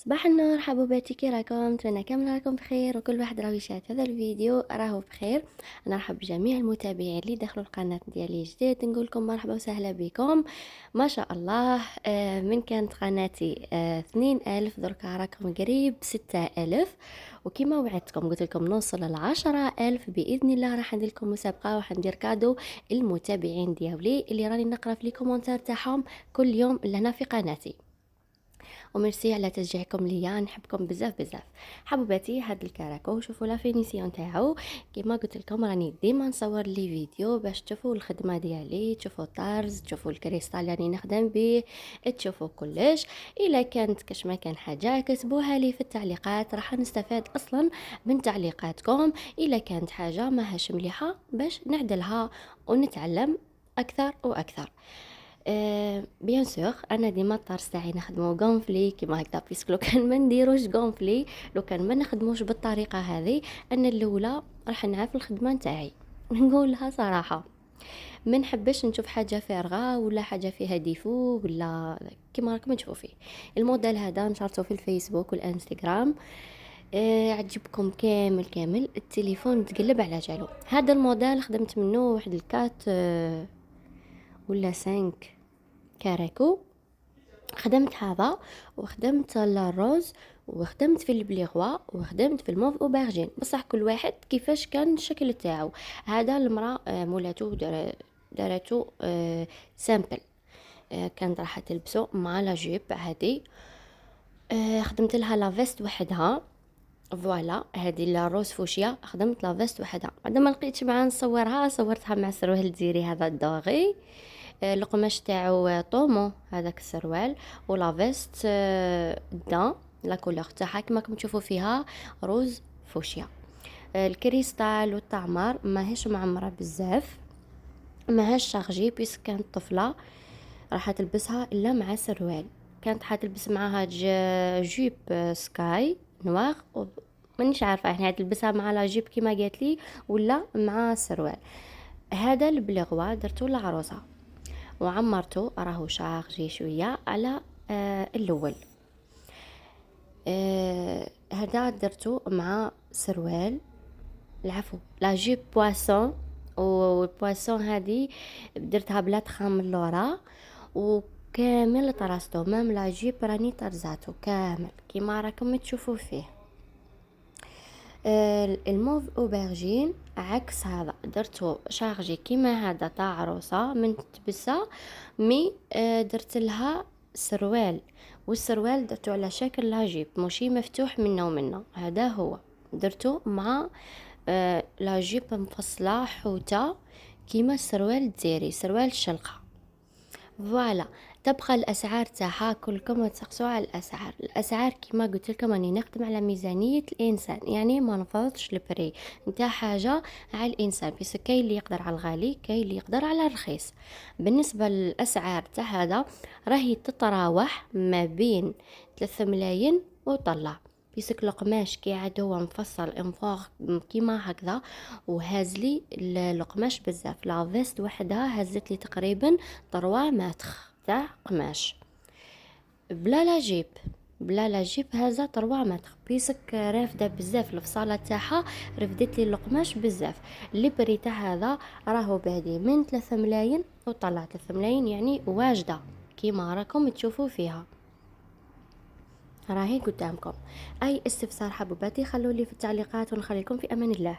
صباح النور حبوباتي، كي راكم؟ نتمنى كامل راكم بخير وكل واحد راه يشاهد هذا الفيديو راهو بخير. انا نرحب بجميع المتابعين اللي دخلوا القناه ديالي جديد، نقول لكم مرحبا وسهلا بكم. ما شاء الله. من كانت قناتي 2000 دركا راكم قريب 6000. وكما وعدتكم قلت لكم نوصل ل10,000 باذن الله. راح ندير لكم مسابقه وراح ندير كادو المتابعين ديالي اللي راني نقرا في لي كومونتير تاعهم كل يوم لهنا في قناتي. وميرسي على تشجيعكم ليا، نحبكم بزاف بزاف حبوباتي. هاد الكراكو شوفوا لا فينيسيون تاعو، كما قلت لكم راني ديما نصور لي فيديو باش تشوفوا الخدمه ديالي، تشوفوا الطرز، تشوفوا الكريستال اللي نخدم به، تشوفوا كلش. الا كانت كاش ما كان حاجه كتبوها لي في التعليقات، راح نستفاد اصلا من تعليقاتكم. الا كانت حاجه ماهاش مليحه باش نعدلها ونتعلم اكثر واكثر. بيان سور انا ديما الطرز تاعي نخدمو غونفلي كيما هكذا، بيسك لو كان ما نديروش غونفلي، لو كان ما نخدموش بالطريقه هذه، انا الاولى راح نعرف الخدمه نتاعي نقولها صراحه. ما نحبش نشوف حاجه فارغه ولا حاجه فيها ديفو ولا كيما راكم تشوفوا فيه. الموديل هذا نشرته في الفيسبوك والانستغرام. عجبكم كامل كامل، التليفون تقلب على جالو. هذا الموديل خدمت منه واحد الكات ولا 5 كراكو. خدمت هذا وخدمت الروز وخدمت في البليغوا وخدمت في الموف اوبرجين، بصح كل واحد كيفاش كان الشكل تاعو. هذا المراه مولاتو دارتو سامبل، كانت راح تلبسو مع لا جيب هذه. خدمت لها لا فيست وحدها، فوالا هذه لا روز فوشيا. خدمت لا فيست وحدها، بعد ما لقيتش معاه نصورها صورتها مع السروال الجزيري هذا الدوغي. القماش تاعو طومو هذاك السروال، ولا فيست دان لا كولور تاعها كما راكم تشوفوا فيها روز فوشيا. الكريستال والتعمر ماهيش معمره بزاف، ماهاش شارجي، بيس كانت طفله راح تلبسها الا مع سروال. كانت حتلبس معاها جيب سكاي نوار مانيش عارفه يعني تلبسها مع لا جيب كيما قالت لي ولا مع سروال. هذا البلغوا درتو للعروسه وعمرته، راهو شارجي شويه على الاول. هذا درتو مع سروال، العفو لا جيب بواسون. والبواسون هذه درتها بلا تخام من لورا وكامل طرستو، مام لا جيب راني طرزاتو كامل كيما راكم تشوفوا فيه. الموف اوبرجين عكس هذا، درتو شارجي كيما هذا تاع عروسه من تبسه، مي درت لها سروال، والسروال درتو على شكل لاجيب ماشي مفتوح منه ومنه. هذا هو درتو مع لاجيب مفصله حوته كيما السروال الجزيري، سروال الشلقه. فوالا تبقى الاسعار تاعها كلكم تسقسوا على الاسعار. الاسعار كما قلت لكم راني نخدم على ميزانيه الانسان، يعني ما نفرضش البري نتاع حاجه على الانسان، بس كاين اللي يقدر على الغالي كاين اللي يقدر على الرخيص. بالنسبه للاسعار تاع هذا راهي تتراوح ما بين 3 ملايين وطلع، بيسك القماش كي عاد هو مفصل انفوغ كيما هكذا، وهازلي القماش بزاف. لا فيست وحدها هزت لي تقريبا 3 متر تاع قماش بلا لا جيب، بلا لا جيب هذا 3 متر، بيسك رافده بزاف الفصاله تاعها، رفدت لي القماش بزاف. اللي بري تاع هذا راهو بادي من 3 ملايين وطلع 3 ملايين، يعني واجده كيما راكم تشوفوا فيها راهي قدامكم. اي استفسار حبوباتي خلوا لي في التعليقات ونخليكم في امان الله.